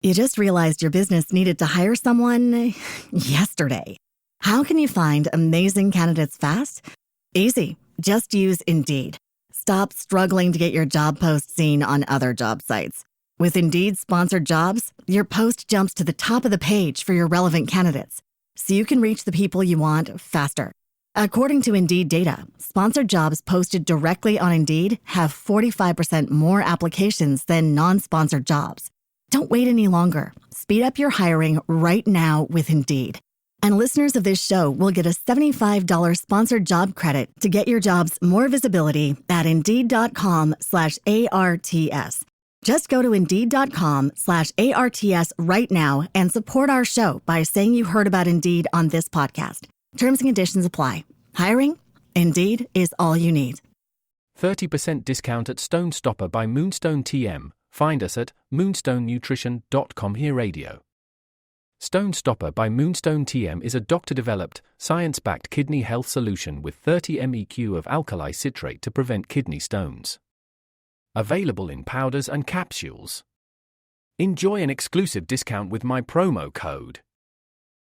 You just realized your business needed to hire someone yesterday. How can you find amazing candidates fast? Easy. Just use Indeed. Stop struggling to get your job post seen on other job sites. With Indeed sponsored jobs, your post jumps to the top of the page for your relevant candidates, so you can reach the people you want faster. According to Indeed data, sponsored jobs posted directly on Indeed have 45% more applications than non-sponsored jobs. Don't wait any longer. Speed up your hiring right now with Indeed. And listeners of this show will get a $75 sponsored job credit to get your jobs more visibility at Indeed.com/ARTS. Just go to Indeed.com/ARTS right now and support our show by saying you heard about Indeed on this podcast. Terms and conditions apply. Hiring? Indeed is all you need. 30% discount at Stone Stopper by Moonstone TM. Find us at moonstonenutrition.com. Here radio. Stone Stopper by Moonstone TM is a doctor-developed, science-backed kidney health solution with 30 MEq of alkali citrate to prevent kidney stones. Available in powders and capsules. Enjoy an exclusive discount with my promo code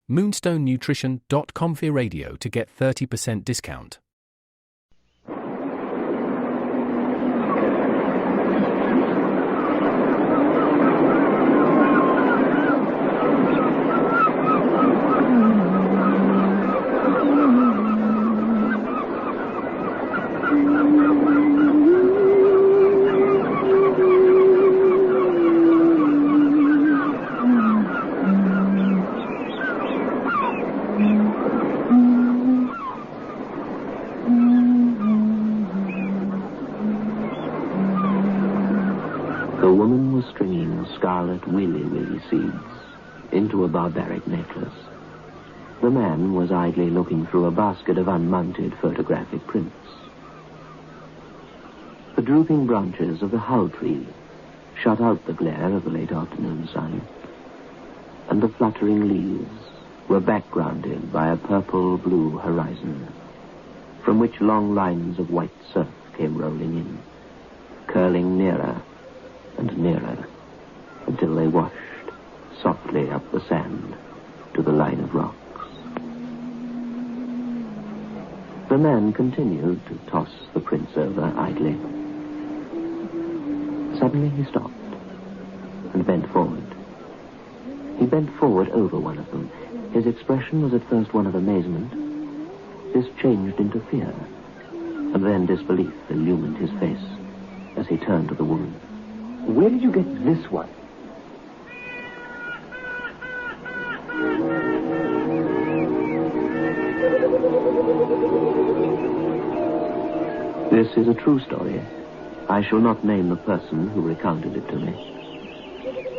moonstonenutrition.com. Here radio to get 30% discount. Scarlet willy-willy seeds into a barbaric necklace. The man was idly looking through a basket of unmounted photographic prints. The drooping branches of the hull tree shut out the glare of the late afternoon sun, and the fluttering leaves were backgrounded by a purple-blue horizon, from which long lines of white surf came rolling in, curling nearer and nearer, until they washed softly up the sand to the line of rocks. The man continued to toss the prints over idly. Suddenly he stopped and bent forward. He bent forward over one of them. His expression was at first one of amazement. This changed into fear, and then disbelief illumined his face as he turned to the woman. Where did you get this one? This is a true story. I shall not name the person who recounted it to me.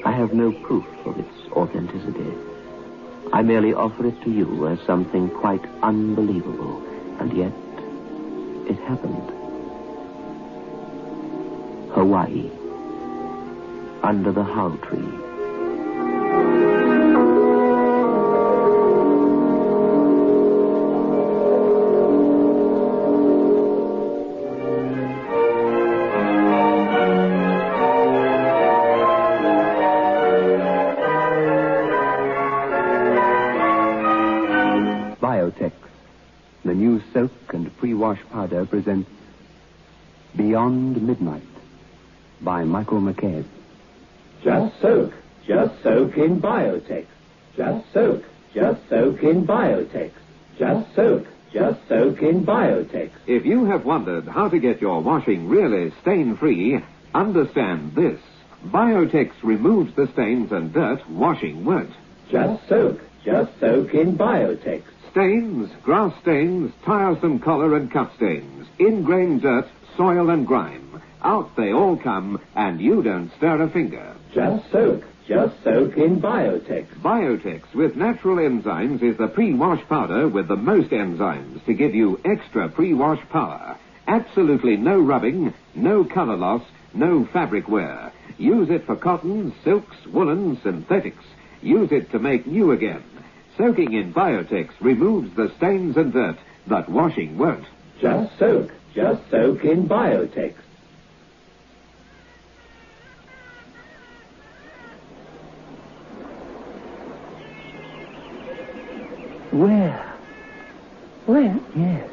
I have no proof of its authenticity. I merely offer it to you as something quite unbelievable, and yet it happened. Hawaii, under the hull tree. Biotex, the new soak and pre-wash powder, presents Beyond Midnight by Michael McCabe. Just soak in Biotex. Just soak in Biotex. Just soak in Biotex. If you have wondered how to get your washing really stain-free, understand this. Biotex removes the stains and dirt washing won't. Just soak in Biotex. Stains, grass stains, tiresome collar and cuff stains, ingrained dirt, soil and grime. Out they all come, and you don't stir a finger. Just soak in Biotex. Biotex with natural enzymes is the pre-wash powder with the most enzymes to give you extra pre-wash power. Absolutely no rubbing, no color loss, no fabric wear. Use it for cottons, silks, woolens, synthetics. Use it to make new again. Soaking in Biotex removes the stains and dirt that washing won't. Just soak in Where? Where? Yes.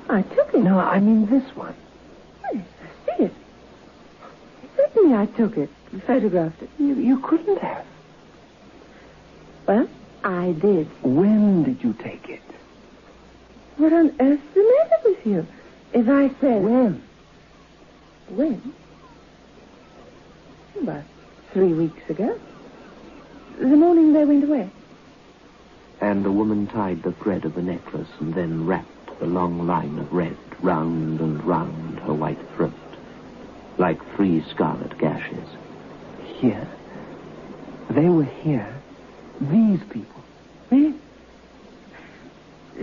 I took it. No, I mean this one. Yes, I see it. Certainly I took it. Photographed it. You couldn't have. Well, I did. When did you take it? What on earth's the matter with you? If I said... When? When? About 3 weeks ago. The morning they went away. And the woman tied the thread of the necklace and then wrapped the long line of red round and round her white throat, like 3 scarlet gashes. Here? They were here? These people? Yes.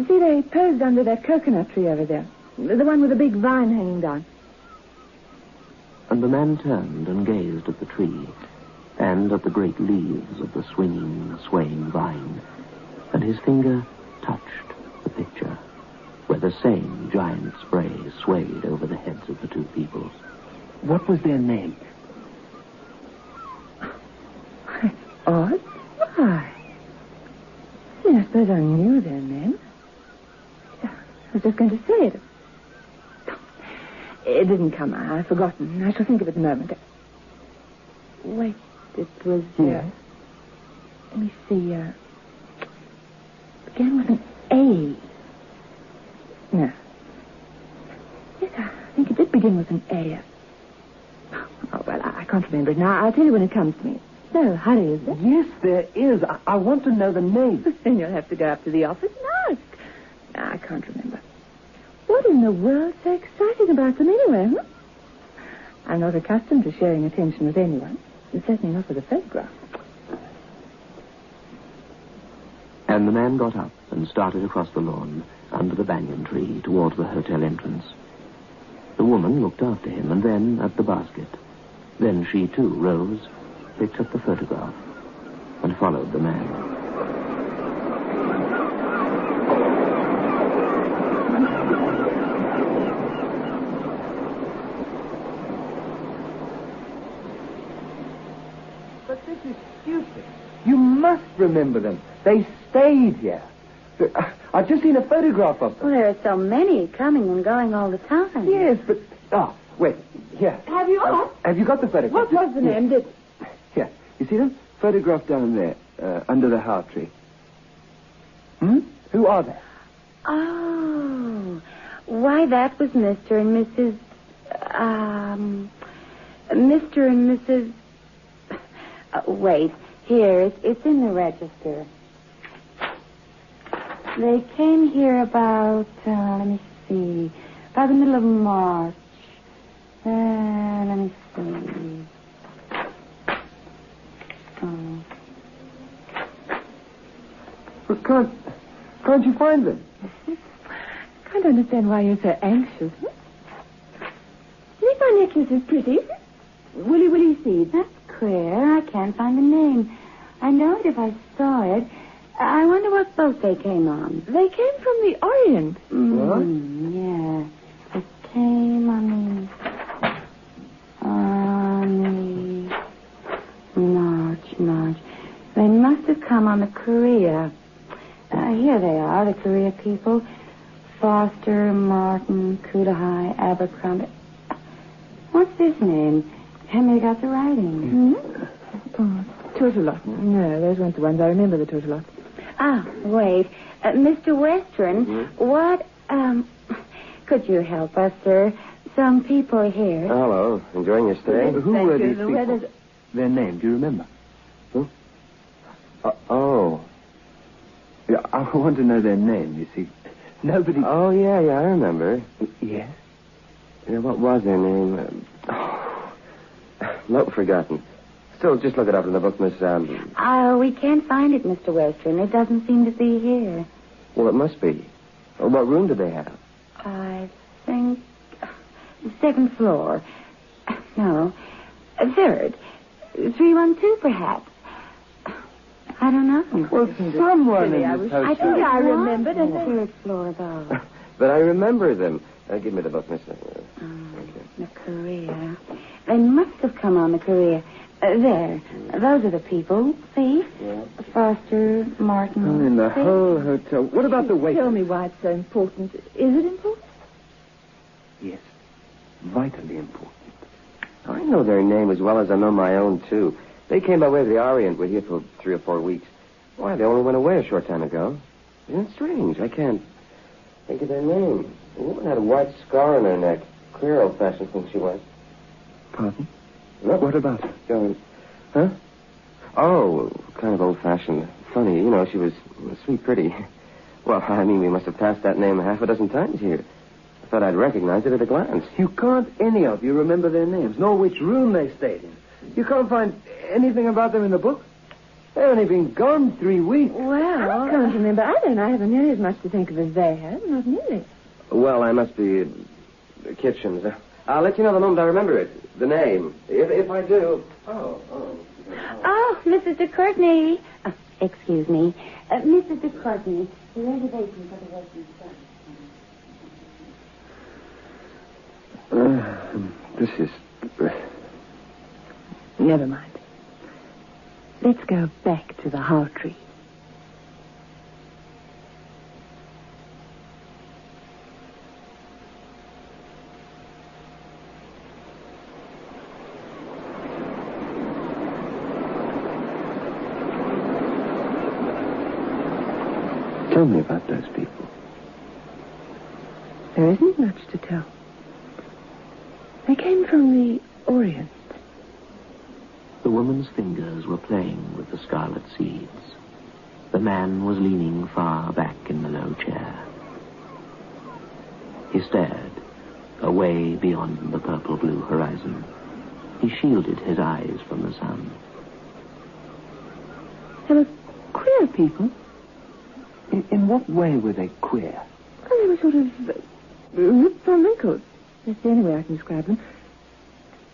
See, they posed under that coconut tree over there. The one with the big vine hanging down. And the man turned and gazed at the tree and at the great leaves of the swinging, swaying vine, and his finger touched the picture where the same giant spray swayed over the heads of the 2 people. What was their name? Odd? Why? I suppose I knew their name. I was just going to say it. It didn't come. I've forgotten. I shall think of it in a moment. Wait, it was... Yes? Let me see. Began with an A. No. Yes, I think it did begin with an A. Oh, well, I can't remember it now. I'll tell you when it comes to me. No hurry, is there? Yes, there is. I want to know the name. Then you'll have to go up to the office and ask. I can't remember. What in the world's so exciting about them anyway, huh? I'm not accustomed to sharing attention with anyone. And certainly not with a photograph. And the man got up and started across the lawn under the banyan tree towards the hotel entrance. The woman looked after him and then at the basket. Then she, too, rose, picked up the photograph, and followed the man. But this is stupid. You must remember them. They stayed here. I've just seen a photograph of them. Well, there are so many coming and going all the time. Yes, but... Oh, wait. Here. Have you all? Have you got the photograph? What was the name? Did... Here. You see them? Photographed down there, under the heart tree. Who are they? Oh. Why, that was Mr. and Mrs... Mr. and Mrs... wait. Here, it's in the register. They came here about, let me see, about the middle of March. Let me see. Oh. But can't you find them? I can't understand why you're so anxious. See, my necklace is pretty. Willy seed. That's queer. I can't find the name. I know it if I saw it. I wonder what boat they came on. They came from the Orient. Yeah. They came on the March. They must have come on the Korea. Here they are, the Korea people. Foster, Martin, Kudahai, Abercrombie. What's this name? Henry got the writing. Oh, Tortolot. No, those weren't the ones. I remember the Tortolot. Ah, wait. Mr. Western, what, could you help us, sir? Some people are here. Hello. Enjoying your stay? Who were these The people? weather's... Their name, do you remember? Who? Oh. Yeah, I want to know their name, you see. Nobody... Oh, yeah, I remember. Yes? Yeah, what was their name? Not forgotten. Still, just look it up in the book, Miss... We can't find it, Mr. Western. It doesn't seem to be here. Well, it must be. What room do they have? I think... second floor. No. Third. 312, perhaps. I don't know. Well, someone in I this think hotel... I remembered the it. third floor, though. But I remember them. Give me the book, Miss... The Korea. They must have come on the Korea. There. Those are the people. See? Yeah. Foster, Martin. Oh, in the whole hotel. What about the wait? Tell me why it's so important. Is it important? Yes. Vitally important. I know their name as well as I know my own, too. They came by way of the Orient. We're here for 3 or 4 weeks. Why, they only went away a short time ago. Isn't it strange? I can't think of their name. The woman had a white scar on her neck. Queer old-fashioned thing she was. Pardon? Look. What about her? Going, huh? Oh, kind of old-fashioned. Funny, you know, she was sweet pretty. Well, I mean, we must have passed that name 6 times here. I thought I'd recognize it at a glance. You can't any of you remember their names, nor which room they stayed in. You can't find anything about them in the book? They've only been gone 3 weeks. Well, I can't remember. I haven't nearly as much to think of as they have. Not nearly. Well, I must be the kitchens. I'll let you know the moment I remember it. The name. If I do. Oh, Mrs. de Courtney. Excuse me. Mrs. de Courtney. The reservation for the restaurant. This is... Never mind. Let's go back to the How Tree. Tell me about those people. There isn't much to tell. They came from the Orient. The woman's fingers were playing with the scarlet seeds. The man was leaning far back in the low chair. He stared, away beyond the purple-blue horizon. He shielded his eyes from the sun. They were queer people. In what way were they queer? Well, they were sort of ripped from wrinkles. That's the only way I can describe them.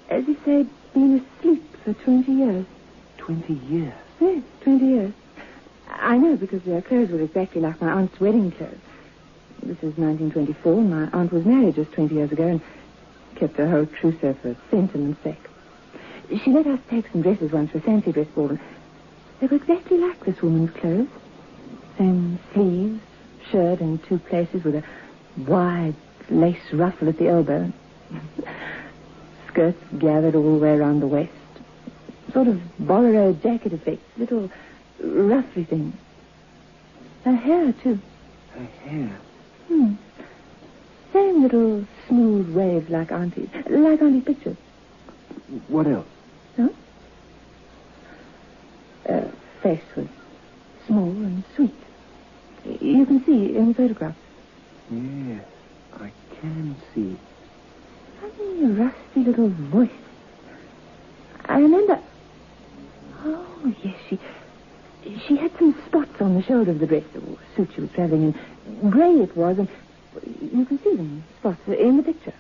As if they'd been asleep for 20 years. 20 years? Yes, 20 years. I know because their clothes were exactly like my aunt's wedding clothes. This is 1924. My aunt was married just 20 years ago and kept her whole trousseau for sentiment's sake. She let us take some dresses once for a fancy dress ball, and they were exactly like this woman's clothes. Same sleeves, shirt in 2 places with a wide lace ruffle at the elbow. Skirts gathered all the way around the waist. Sort of bolero jacket effect. Little ruffly things. Her hair, too. Her hair? Same little smooth waves like Auntie's. Like Auntie's pictures. What else? No? Her face was small and sweet. You can see in the photograph. Yes, I can see. Funny, rusty little voice. I remember... Oh, yes, she had some spots on the shoulder of the dress, or suit she was traveling in. Grey it was, and you can see them, spots, in the picture.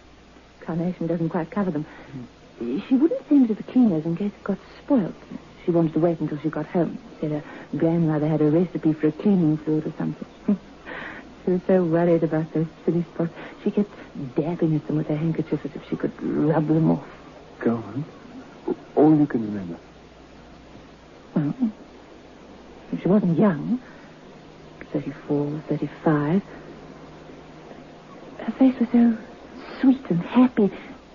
Carnation doesn't quite cover them. She wouldn't send it to the cleaners in case it got spoiled. She wanted to wait until she got home. Said her grandmother had a recipe for a cleaning fluid or something. She was so worried about those silly spots. She kept dabbing at them with her handkerchief as if she could rub them off. Go on. All you can remember. Well, she wasn't young. 34, 35. Her face was so sweet and happy,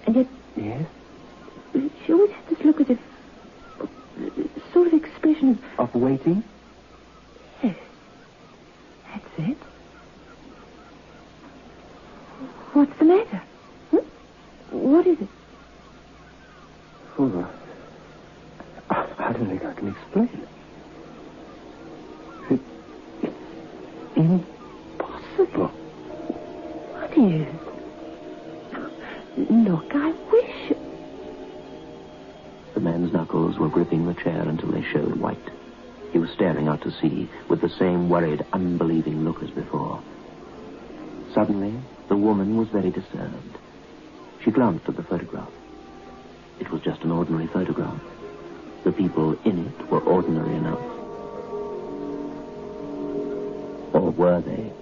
and yet... Yes? She always had this look as if... sort of expression of waiting? Yes. That's it. What's the matter? What is it? Oh, I don't think I can explain. It's impossible. What is? Look, I wish... The man's knuckles were gripping the chair until they showed white. He was staring out to sea with the same worried, unbelieving look as before. Suddenly, the woman was very disturbed. She glanced at the photograph. It was just an ordinary photograph. The people in it were ordinary enough. Or were they?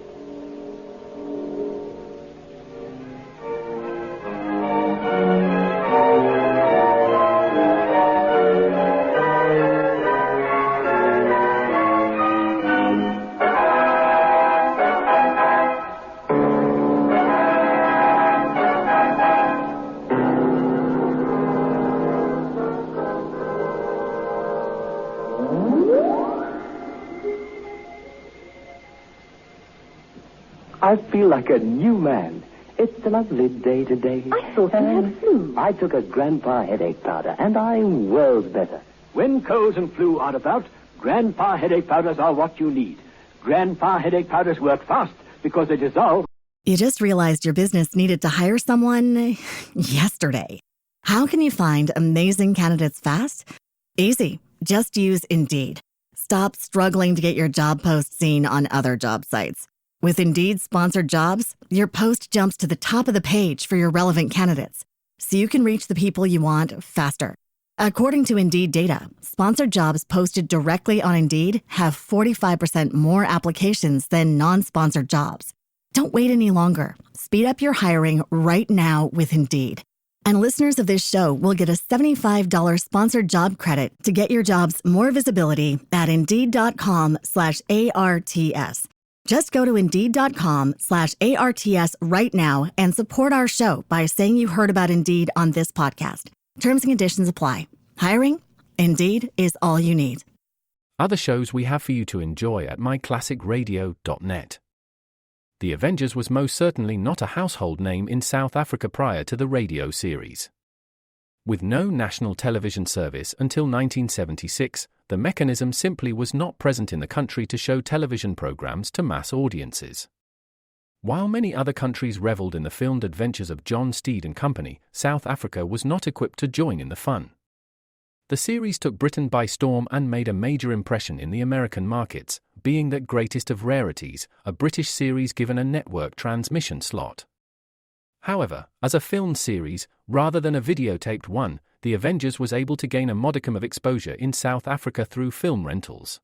I feel like a new man. It's a lovely day today. I thought you had flu. I took a Grandpa headache powder, and I'm worlds better. When colds and flu are about, Grandpa headache powders are what you need. Grandpa headache powders work fast because they dissolve. You just realized your business needed to hire someone yesterday. How can you find amazing candidates fast? Easy. Just use Indeed. Stop struggling to get your job post seen on other job sites. With Indeed sponsored jobs, your post jumps to the top of the page for your relevant candidates, so you can reach the people you want faster. According to Indeed data, sponsored jobs posted directly on Indeed have 45% more applications than non-sponsored jobs. Don't wait any longer. Speed up your hiring right now with Indeed. And listeners of this show will get a $75 sponsored job credit to get your jobs more visibility at Indeed.com/ARTS. Just go to Indeed.com/ARTS right now and support our show by saying you heard about Indeed on this podcast. Terms and conditions apply. Hiring? Indeed is all you need. Other shows we have for you to enjoy at myclassicradio.net. The Avengers was most certainly not a household name in South Africa prior to the radio series. With no national television service until 1976, the mechanism simply was not present in the country to show television programs to mass audiences. While many other countries reveled in the filmed adventures of John Steed and company, South Africa was not equipped to join in the fun. The series took Britain by storm and made a major impression in the American markets, being the greatest of rarities, a British series given a network transmission slot. However, as a film series, rather than a videotaped one, The Avengers was able to gain a modicum of exposure in South Africa through film rentals.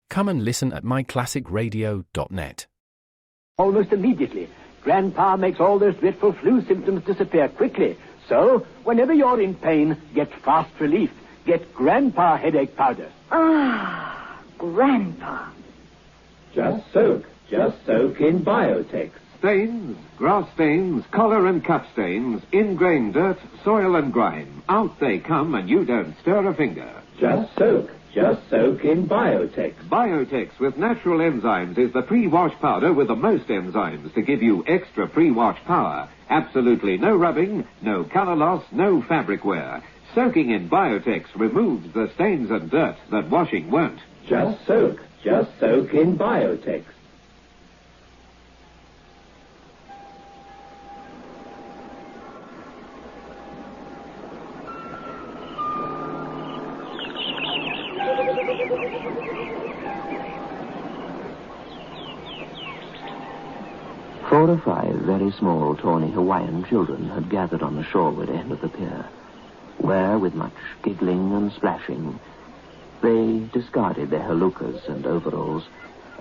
Come and listen at myclassicradio.net. Almost immediately, Grandpa makes all those dreadful flu symptoms disappear quickly. So, whenever you're in pain, get fast relief. Get Grandpa headache powder. Ah, Grandpa. Just soak in Biotex. Stains, grass stains, collar and cup stains, in-grain dirt, soil and grime. Out they come and you don't stir a finger. Just soak in Biotex. Biotex with natural enzymes is the pre-wash powder with the most enzymes to give you extra pre-wash power. Absolutely no rubbing, no color loss, no fabric wear. Soaking in Biotex removes the stains and dirt that washing won't. Just soak in Biotex. Four or five very small, tawny Hawaiian children had gathered on the shoreward end of the pier, where, with much giggling and splashing, they discarded their halukas and overalls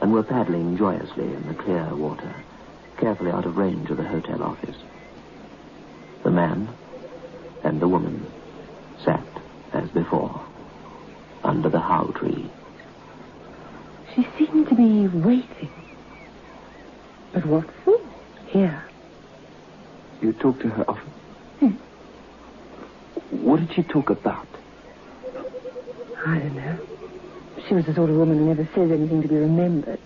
and were paddling joyously in the clear water, carefully out of range of the hotel office. The man and the woman sat, as before, under the how tree. She seemed to be waiting. But what for? Here. You talk to her often? What did she talk about? I don't know. She was the sort of woman who never says anything to be remembered.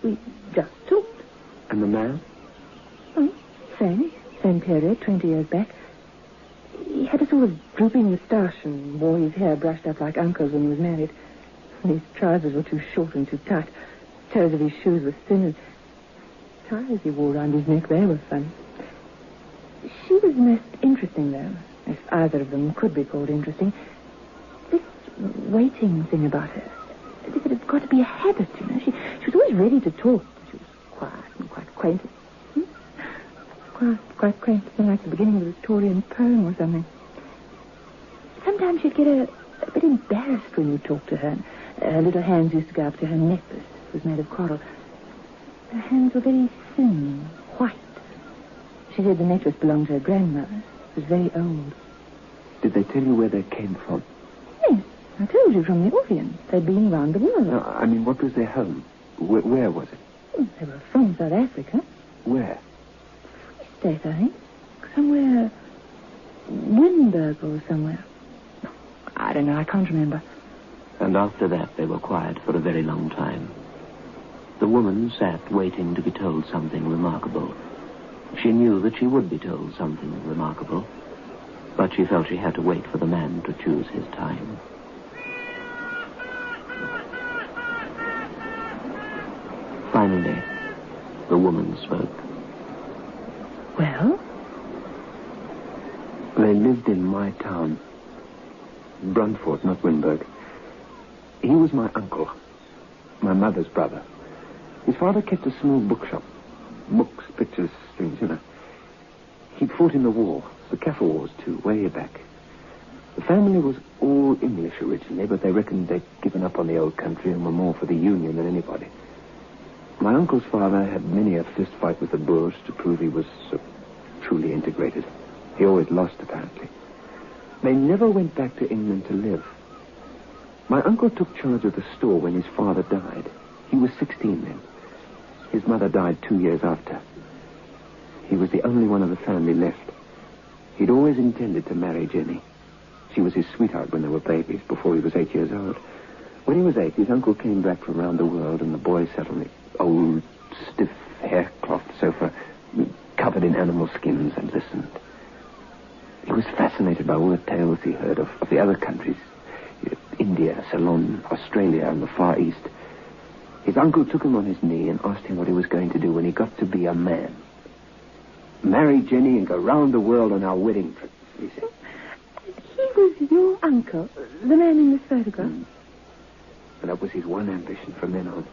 We just talked. And the man? Same period, 20 years back. He had a sort of drooping moustache and wore his hair brushed up like Uncle's when he was married. And his trousers were too short and too tight. Toes of his shoes were thin, and ties he wore around his neck, they were fun. She was most interesting, though, if either of them could be called interesting. This waiting thing about her, as if it had got to be a habit, you know. She was always ready to talk, but she was quiet and quite quaint. Quite quaint, like the beginning of a Victorian poem or something. Sometimes she'd get a bit embarrassed when you talked to her. Her little hands used to go up to her necklace. It was made of coral. Her hands were very thin, white. She said the necklace belonged to her grandmother. It was very old. Did they tell you where they came from? Yes, I told you, from the Orient. They'd been around the world. No, I mean, what was their home? Where was it? They were from South Africa. Where? Free State, I think. Somewhere... Windberg or somewhere. I don't know, I can't remember. And after that, they were quiet for a very long time. The woman sat waiting to be told something remarkable. She knew that she would be told something remarkable, but she felt she had to wait for the man to choose his time. Finally, the woman spoke. Well? They lived in my town. Brunfort, not Winburg. He was my uncle, my mother's brother. His father kept a small bookshop. Books, pictures, things, you know. He'd fought in the war, the Kaffir Wars too, way back. The family was all English originally, but they reckoned they'd given up on the old country and were more for the Union than anybody. My uncle's father had many a fist fight with the Boers to prove he was truly integrated. He always lost, apparently. They never went back to England to live. My uncle took charge of the store when his father died. He was 16 then. His mother died 2 years after. He was the only one of the family left. He'd always intended to marry Jenny. She was his sweetheart when they were babies, before he was 8 years old. When he was 8, his uncle came back from around the world, and the boy sat on the old, stiff haircloth sofa, covered in animal skins, and listened. He was fascinated by all the tales he heard of the other countries. India, Ceylon, Australia, and the Far East. His uncle took him on his knee and asked him what he was going to do when he got to be a man. Marry Jenny and go round the world on our wedding trip, he said. He was your uncle, the man in this photograph? And that was his one ambition from then on.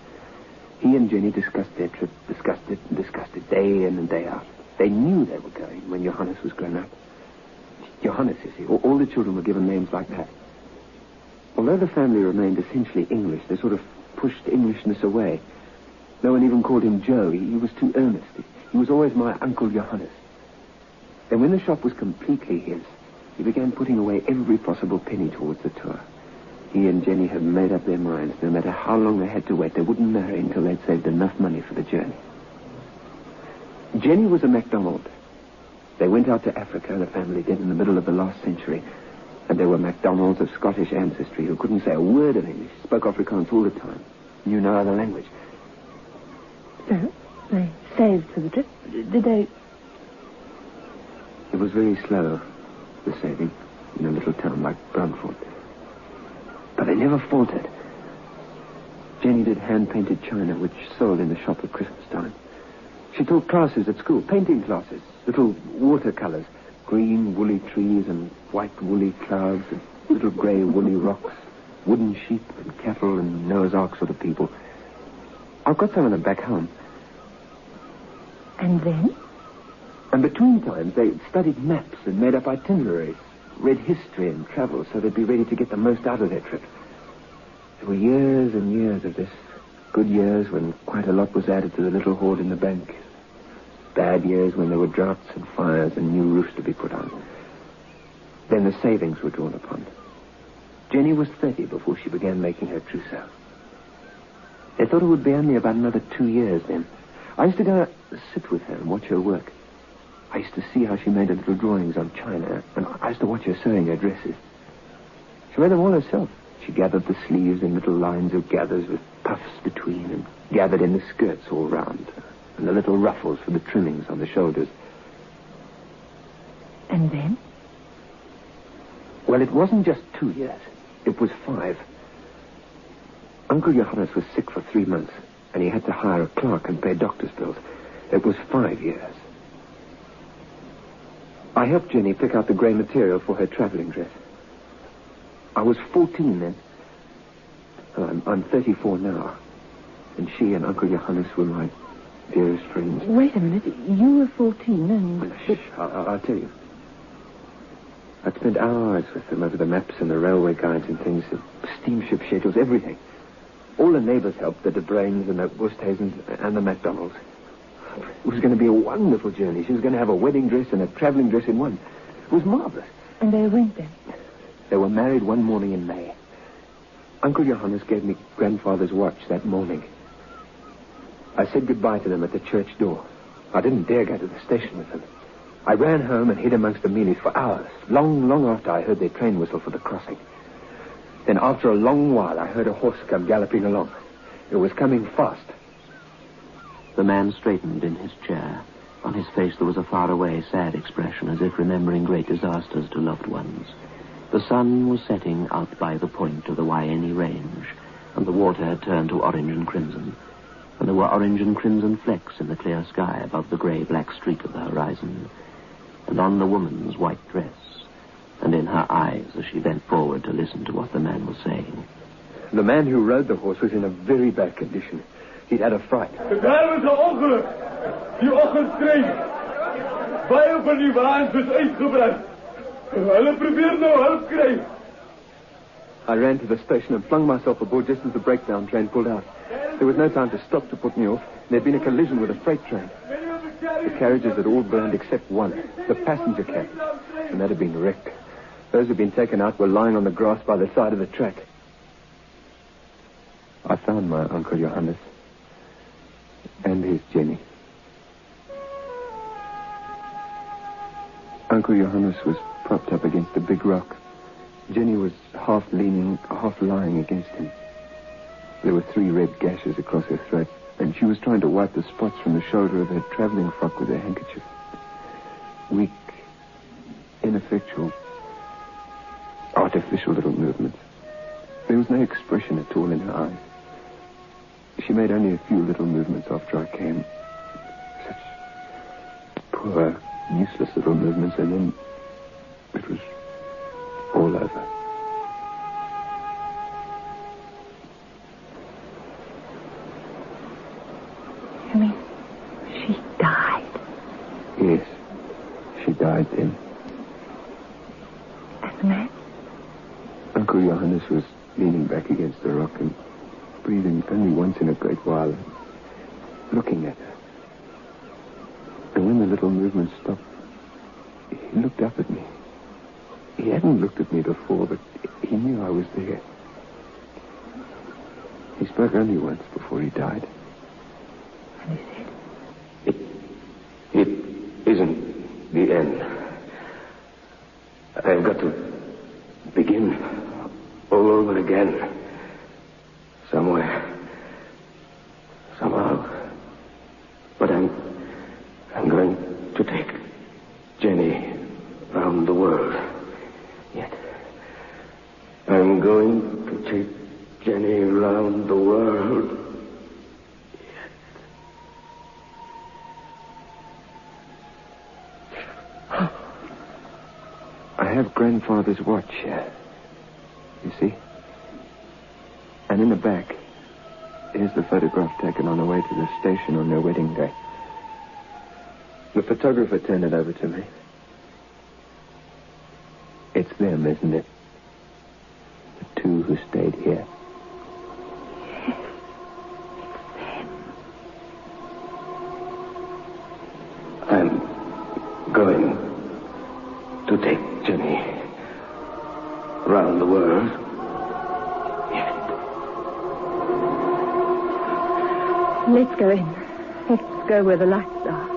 He and Jenny discussed their trip, discussed it day in and day out. They knew they were going when Johannes was grown up. Johannes, you see, all the children were given names like that. Although the family remained essentially English, they sort of pushed Englishness away. No one even called him Joe. He was too earnest. He was always my Uncle Johannes. And when the shop was completely his, he began putting away every possible penny towards the tour. He and Jenny had made up their minds. No matter how long they had to wait, they wouldn't marry until they'd saved enough money for the journey. Jenny was a MacDonald. They went out to Africa, the family did, in the middle of the last century. And they were MacDonalds of Scottish ancestry who couldn't say a word of English, spoke Afrikaans all the time, knew no other language. So, they saved for the trip. Did they... It was very slow, the saving, in a little town like Brunfort. But they never faltered. Jenny did hand-painted china, which sold in the shop at Christmas time. She taught classes at school, painting classes, little watercolors, green woolly trees and white woolly clouds and little grey woolly rocks, wooden sheep and cattle and Noah's Ark sort of people. I've got some of them back home. And then? And between times, they studied maps and made up itineraries, read history and travel so they'd be ready to get the most out of their trip. There were years and years of this. Good years when quite a lot was added to the little hoard in the bank. Bad years when there were droughts and fires and new roofs to be put on. Then the savings were drawn upon. Jenny was 30 before she began making her trousseau. They thought it would be only about another 2 years then. I used to go sit with her and watch her work. I used to see how she made her little drawings on china, and I used to watch her sewing her dresses. She made them all herself. She gathered the sleeves in little lines of gathers with puffs between, and gathered in the skirts all round, and the little ruffles for the trimmings on the shoulders. And then? Well, it wasn't just 2 years. It was 5. Uncle Johannes was sick for 3 months, and he had to hire a clerk and pay doctor's bills. It was 5 years. I helped Jenny pick out the grey material for her traveling dress. I was 14 then. I'm 34 now. And she and Uncle Johannes were my dearest friends. Wait a minute. You were 14 and... Shh, I'll tell you. I'd spent hours with them over the maps and the railway guides and things, the steamship schedules, everything. All the neighbours helped, the De Bruins and the Woosthazens and the MacDonalds. It was going to be a wonderful journey. She was going to have a wedding dress and a travelling dress in one. It was marvellous. And they went then? They were married one morning in May. Uncle Johannes gave me grandfather's watch that morning. I said goodbye to them at the church door. I didn't dare go to the station with them. I ran home and hid amongst the mealies for hours, long after I heard their train whistle for the crossing. Then after a long while, I heard a horse come galloping along. It was coming fast. The man straightened in his chair. On his face there was a faraway, sad expression, as if remembering great disasters to loved ones. The sun was setting out by the point of the Waiene Range, and the water had turned to orange and crimson. And there were orange and crimson flecks in the clear sky above the grey-black streak of the horizon, and on the woman's white dress, and in her eyes as she bent forward to listen to what the man was saying. The man who rode the horse was in a very bad condition. He'd had a fright. Daar was 'n ongeluk. Die oggend skreeu. Baie van die waans is uitgebrand. Hulle probeer nou hulp kry. I ran to the station and flung myself aboard just as the breakdown train pulled out. There was no time to stop to put me off. There'd been a collision with a freight train. The carriages had all burned except one, the passenger cab, and that had been wrecked. Those who'd been taken out were lying on the grass by the side of the track. I found my Uncle Johannes and his Jenny. Uncle Johannes was propped up against a big rock. Jenny was half leaning, half lying against him. There were 3 red gashes across her throat, and she was trying to wipe the spots from the shoulder of her traveling frock with her handkerchief. Weak, ineffectual, artificial little movements. There was no expression at all in her eyes. She made only a few little movements after I came. Such poor, useless little movements, and then it was all over. You mean she died? Yes, she died then. And the man? Uncle Johannes was leaning back against the rock and breathing only once in a great while, looking at her. And when the little movement stopped, he looked up at me. He hadn't looked at me before, but he knew I was there. He spoke only once before he died. And he said? It isn't the end. I've got to begin all over again. Somewhere. Somehow. But I'm going to take Jenny round the world. Yet. I'm going to take Jenny round the world. I have Grandfather's watch here. You see? And in the back, here's the photograph taken on the way to the station on their wedding day. The photographer turned it over to me. It's them, isn't it? The 2 who stayed here. Yes, it's them. I'm going to take Jenny round the world. Let's go in. Let's go where the lights are.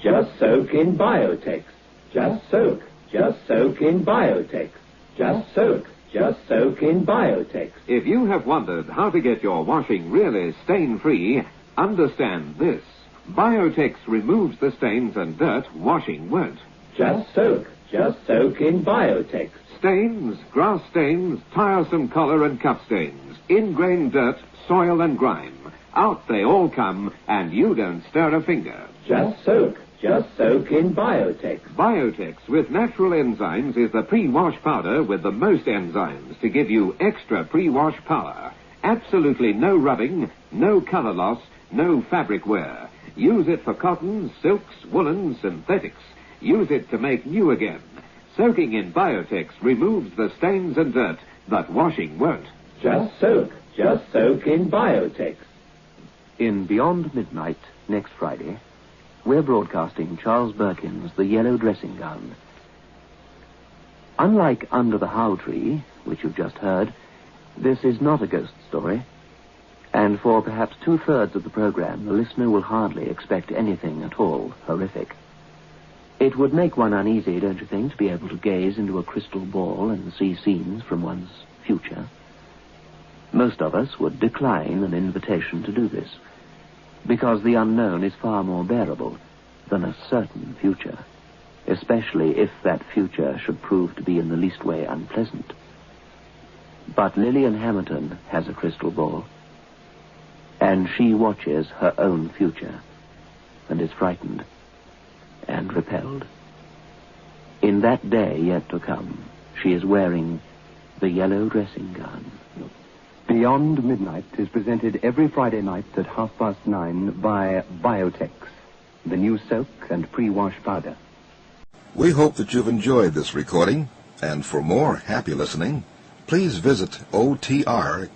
Just soak in Biotex. Just soak in Biotex. Just soak in Biotex. If you have wondered how to get your washing really stain-free, understand this. Biotex removes the stains and dirt washing won't. Just soak in Biotex. Stains, grass stains, tiresome collar and cup stains, ingrained dirt, soil and grime. Out they all come, and you don't stir a finger. Just soak in Biotex. Biotex with natural enzymes is the pre-wash powder with the most enzymes to give you extra pre-wash power. Absolutely no rubbing, no color loss, no fabric wear. Use it for cottons, silks, woolens, synthetics. Use it to make new again. Soaking in Biotex removes the stains and dirt, but washing won't. Just soak in Biotex. In Beyond Midnight, next Friday, we're broadcasting Charles Birkin's The Yellow Dressing Gown. Unlike Under the How Tree, which you've just heard, this is not a ghost story, and for perhaps 2/3 of the program, the listener will hardly expect anything at all horrific. It would make one uneasy, don't you think, to be able to gaze into a crystal ball and see scenes from one's future? Most of us would decline an invitation to do this, because the unknown is far more bearable than a certain future, especially if that future should prove to be in the least way unpleasant. But Lillian Hamilton has a crystal ball, and she watches her own future and is frightened and repelled. In that day yet to come, she is wearing the yellow dressing gown. Beyond Midnight is presented every Friday night at 9:30 by Biotex, the new soak and pre-wash powder. We hope that you've enjoyed this recording, and for more happy listening, please visit otrcat.com.